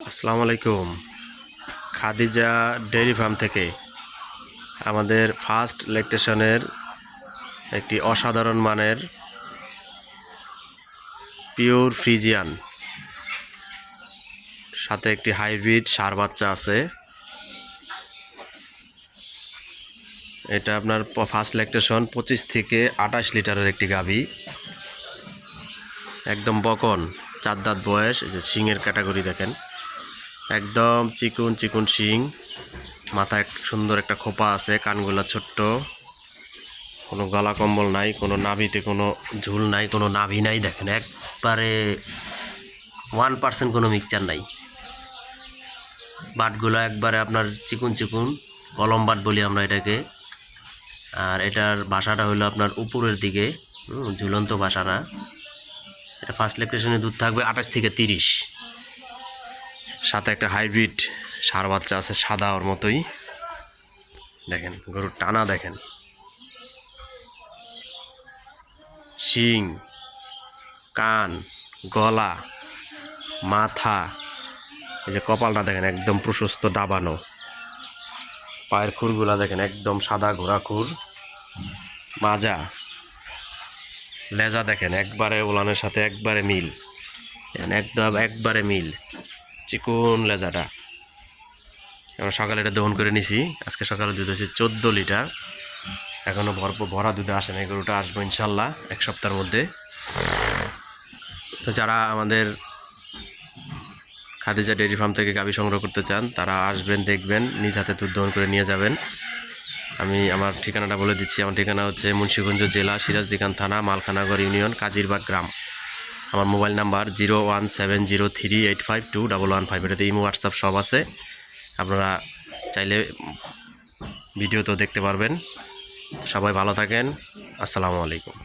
আসসালামু আলাইকুম। Khadija dairy farm থেকে আমাদের ফার্স্ট ল্যাকটেশনের একটি অসাধারণ মানের পিওর ফ্রিজিয়ান সাথে একটি হাইব্রিড ষাঁড় বাচ্চা আছে। এটা আপনার ফার্স্ট ল্যাকটেশন 25 থেকে 28 লিটারের একটি গাভী, একদম বকন, 4 দাঁত বয়স। এই যে শিংয়ের ক্যাটাগরি দেখেন, একদম চিকুন চিকুন শিং, মাথায় সুন্দর একটা খোপা আছে, কানগুলা ছোট্ট, কোনো গলা কম্বল নাই, কোনো নাভিতে কোনো ঝুল নাই, কোনো নাভি নাই। দেখেন একবারে 1% কোনো মিক্সচার নাই। বাটগুলো একবারে আপনার চিকুন চিকুন, কলম বাট বলি আমরা এটাকে। আর এটার বাসাটা হলো আপনার উপরের দিকে, ঝুলন্ত বাসা না। এটা ফার্স্ট ল্যাকটেশনে দুধ থাকবে 28 থেকে 30। সাথে একটা হাইব্রিড ষাঁড় বাচ্চা আছে, সাদা ওর মতোই। দেখেন গরুর টানা দেখেন, শিং, কান, গলা, মাথা, এই যে কপালটা দেখেন একদম প্রশস্ত ডাবানো। পায়ের খুরগুলা দেখেন একদম সাদা ঘোড়া খুর, মাজা, লেজা দেখেন একবারে ওলানের সাথে একবারে মিল, একদম একবারে মিল, চিকন লেজাটা। আমরা সকালে এটা দহন করে নিছি। আজকে সকালে দুধ হচ্ছে 14 লিটার। এখনও ভরা দুধে আসে না, গরুটা আসবো ইনশাল্লাহ 1 সপ্তাহের মধ্যে। তো যারা আমাদের খাদিজা ডেইরি ফার্ম থেকে গাভী সংগ্রহ করতে চান, তারা আসবেন, দেখবেন, নিজ হাতে দুধ দহন করে নিয়ে যাবেন। আমি আমার ঠিকানাটা বলে দিচ্ছি। আমার ঠিকানা হচ্ছে মুন্সিগঞ্জ জেলা, সিরাজদিখান থানা, মালখানাগড় ইউনিয়ন, কাজিরবাগ গ্রাম। আমার মোবাইল নাম্বার 01703852115। এটাতে ইমো, হোয়াটসঅ্যাপ সব আছে। আপনারা চাইলে ভিডিওতেও দেখতে পারবেন। সবাই ভালো থাকেন। আসসালামু আলাইকুম।